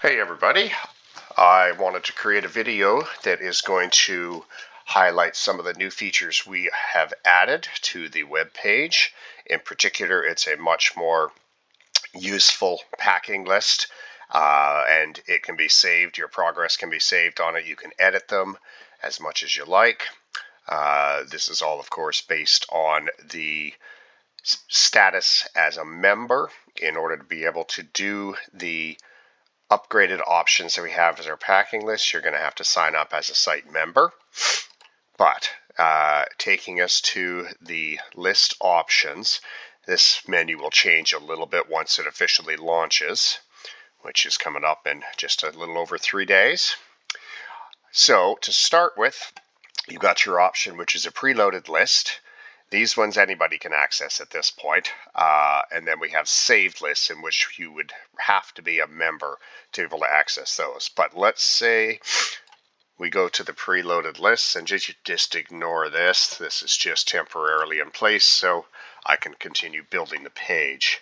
Hey everybody, I wanted to create a video that is going to highlight some of the new features we have added to the web page. In particular, it's a much more useful packing list and it can be saved. Your progress can be saved on it. You can edit them as much as you like. This is all, of course, based on the status as a member. In order to be able to do the upgraded options that we have as our packing list, you're going to have to sign up as a site member. But taking us to the list options, this menu will change a little bit once it officially launches, which is coming up in just a little over 3 days. So to start with, you've got your option, which is a preloaded list. These ones anybody can access at this point. And then we have saved lists, in which you would have to be a member to be able to access those. But let's say we go to the preloaded lists and just ignore this. This is just temporarily in place so I can continue building the page.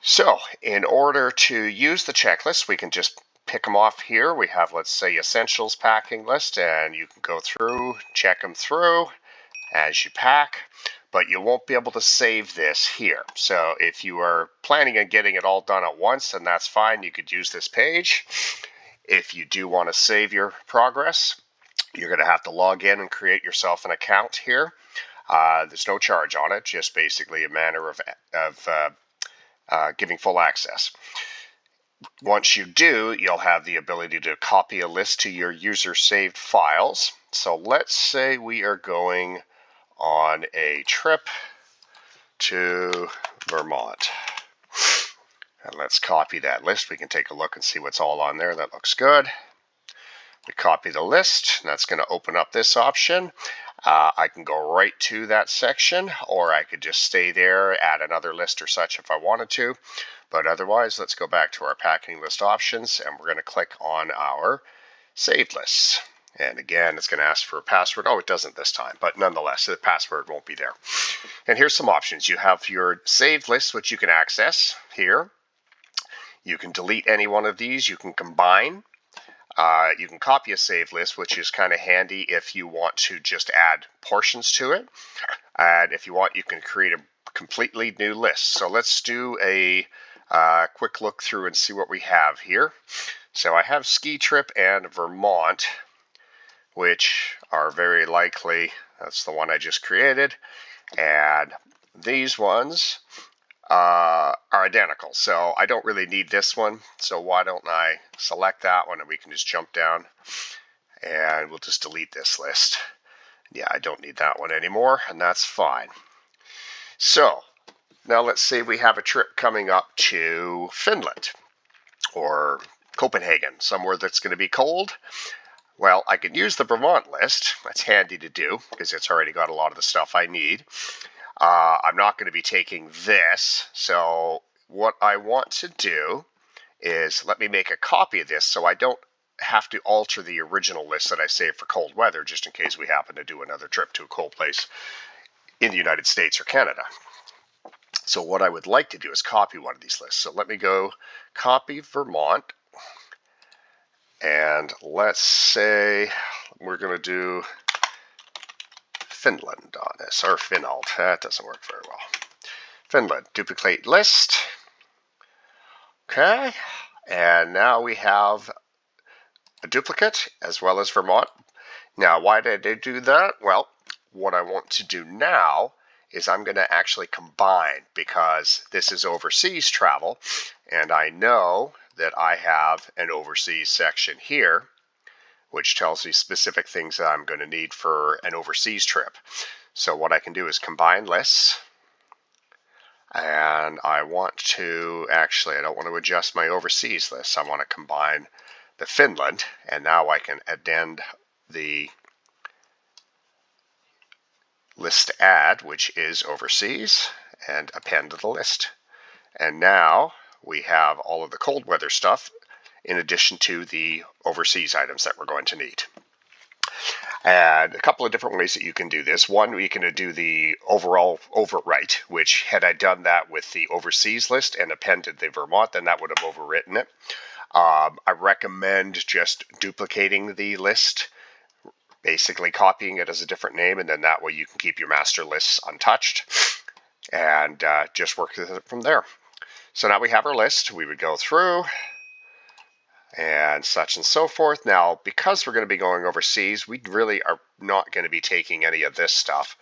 So in order to use the checklist, we can just pick them off here. We have, let's say, essentials packing list, and you can go through, check them through as you pack, but you won't be able to save this here. So if you are planning on getting it all done at once, then that's fine. You could use this page. If you do want to save your progress, you're going to have to log in and create yourself an account here. There's no charge on it, just basically a manner of giving full access. Once you do, you'll have the ability to copy a list to your user saved files. So let's say we are going on a trip to Vermont. And let's copy that list. We can take a look and see what's all on there. That looks good. We copy the list, and that's going to open up this option. I can go right to that section, or I could just stay there, add another list or such if I wanted to. But otherwise, let's go back to our packing list options, and we're going to click on our saved lists. And again, it's going to ask for a password. Oh, it doesn't this time, but nonetheless, the password won't be there. And here's some options. You have your saved list, which you can access here. You can delete any one of these. You can combine. You can copy a saved list, which is kind of handy if you want to just add portions to it. And if you want, you can create a completely new list. So let's do a quick look through and see what we have here. So I have ski trip and Vermont, which are very likely, that's the one I just created. And these ones are identical. So I don't really need this one. So why don't I select that one, and we can just jump down and we'll just delete this list. Yeah, I don't need that one anymore, and that's fine. So now let's say we have a trip coming up to Finland or Copenhagen, somewhere that's going to be cold. Well, I can use the Vermont list. That's handy to do because it's already got a lot of the stuff I need. I'm not going to be taking this, so what I want to do is let me make a copy of this so I don't have to alter the original list that I saved for cold weather, just in case we happen to do another trip to a cold place in the United States or Canada. So what I would like to do is copy one of these lists. So let me go copy Vermont, and let's say we're going to do Finland on this, or Finland. That doesn't work very well. Finland, duplicate list. Okay, and now we have a duplicate as well as Vermont. Now, why did I do that? Well, what I want to do now is I'm going to actually combine, because this is overseas travel, and I know that I have an overseas section here, which tells me specific things that I'm going to need for an overseas trip. So what I can do is combine lists, and I want to, actually, I don't want to adjust my overseas list. I want to combine the Finland, and now I can addend the list add, which is overseas, and append to the list. And now we have all of the cold weather stuff in addition to the overseas items that we're going to need. And a couple of different ways that you can do this. One, we can do the overall overwrite, which had I done that with the overseas list and appended the Vermont, then that would have overwritten it. I recommend just duplicating the list, basically copying it as a different name, and then that way you can keep your master lists untouched and just work with it from there. So now we have our list. We would go through and such and so forth. Now, because we're going to be going overseas, we really are not going to be taking any of this stuff.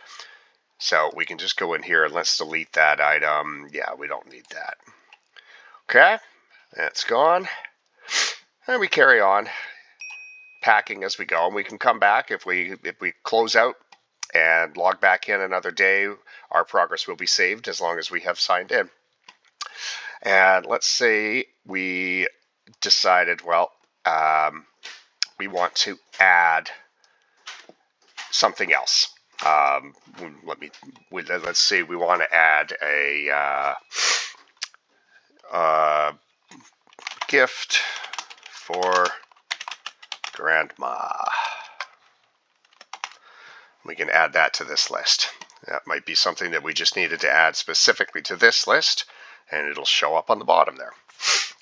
So we can just go in here and let's delete that item. Yeah, we don't need that. Okay, that's gone. And we carry on packing as we go, and we can come back if we close out and log back in another day. Our progress will be saved as long as we have signed in. And let's say we decided, well, we want to add something else. Let's see, we want to add a gift for Grandma. We can add that to this list. That might be something that we just needed to add specifically to this list, and it'll show up on the bottom there.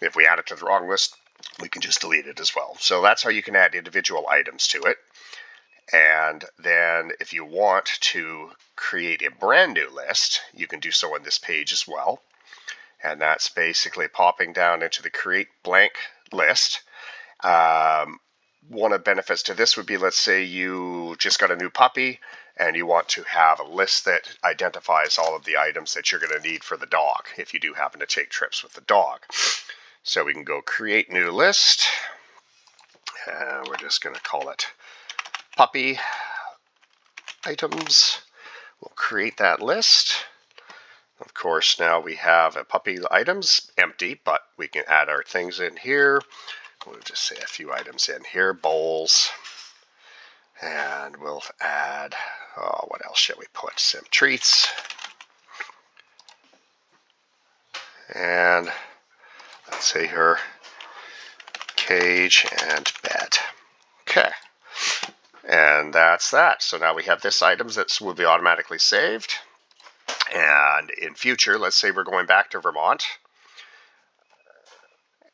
If we add it to the wrong list, we can just delete it as well. So that's how you can add individual items to it. And then if you want to create a brand new list, you can do so on this page as well. And that's basically popping down into the create blank list. One of the benefits to this would be, let's say you just got a new puppy and you want to have a list that identifies all of the items that you're going to need for the dog if you do happen to take trips with the dog. So we can go create new list, and we're just going to call it puppy items. We'll create that list. Of course, now we have a puppy items empty, but we can add our things in here. We'll just say a few items in here, bowls, and we'll add, what else shall we put? Some treats, and let's say her cage and bed. Okay, and that's that. So now we have this items that will be automatically saved. And in future, let's say we're going back to Vermont,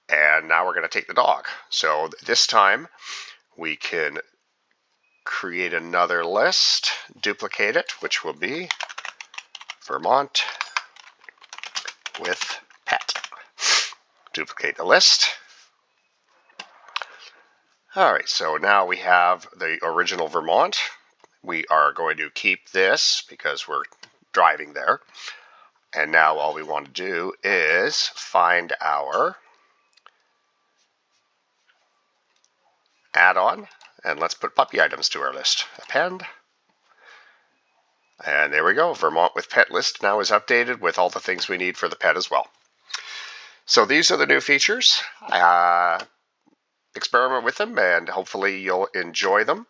and now we're going to take the dog. So this time we can create another list, duplicate it, which will be Vermont with pet. Duplicate the list. All right, so now we have the original Vermont. We are going to keep this because we're driving there. And now all we want to do is find our add-on, and let's put puppy items to our list. Append. And there we go. Vermont with pet list now is updated with all the things we need for the pet as well. So these are the new features. Experiment with them, and hopefully you'll enjoy them.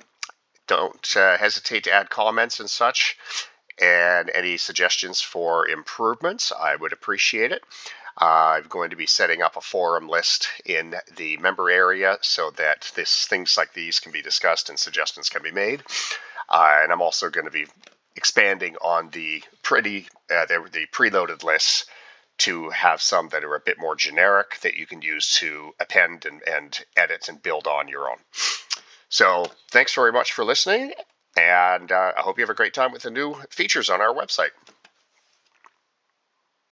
Don't hesitate to add comments and such, and any suggestions for improvements. I would appreciate it. I'm going to be setting up a forum list in the member area so that things like these can be discussed and suggestions can be made. And I'm also going to be expanding on the preloaded lists to have some that are a bit more generic that you can use to append and edit and build on your own. So thanks very much for listening, and I hope you have a great time with the new features on our website.